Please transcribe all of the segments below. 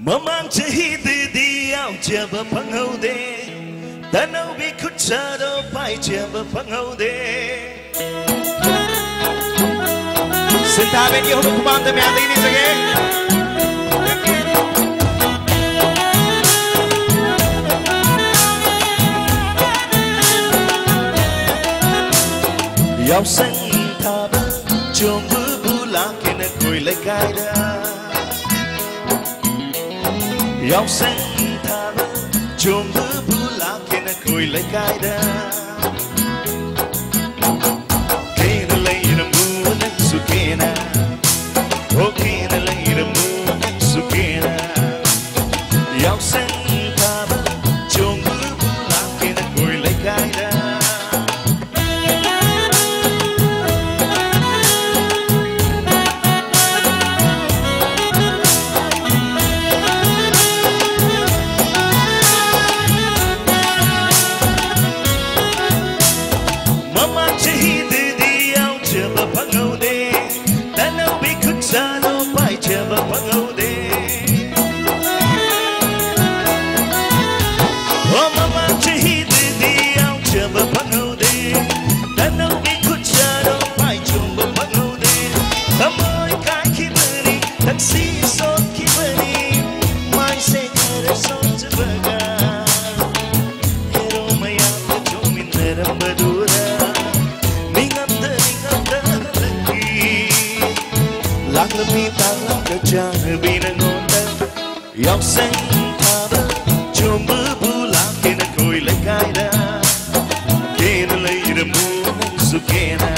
Mamang chahididi ao jaba panghaude Tanau bi kuchado pai jaba panghaude Sinta bên yêu không mang tới mẹ đi đi rồi nghe Yau xanh tha bơ chôm bư bư lá kia nè cười lấy gai đa Yau xanh tha bơ chôm bư bư lá kia nè cười lấy gai đa Kia nè lấy nè mua nè su kia nè Oh kia nè lấy nè mua nè su kia nè Yau xanh tha bơ chôm bư bư lá kia nè cười lấy gai đa Yau xanh tha bơ chôm bư bư lá kia nè cười lấy gai đa kia nè lấy đờ mu nè su kia nè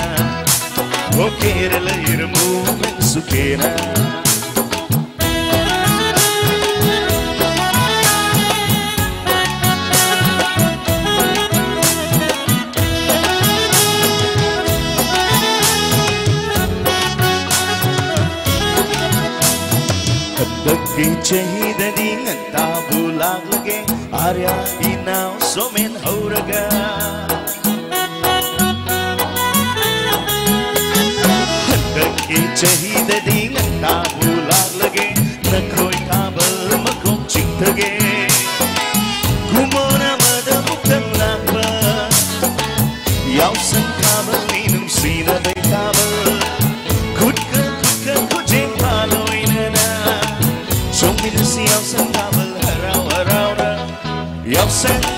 oh kia nè lấy đờ mu nè su kia nè Ki chahida di nganta bulag lage arya inao somen hauraga Ki chahida di nganta bulag lage nakroi kabal makom chingthage Kumona mada muktang lakba Yau sang kabal ninum sina day kabal Kutka kujeng paloi nana Trong mình si yau sang kabal harau harau da Yau sang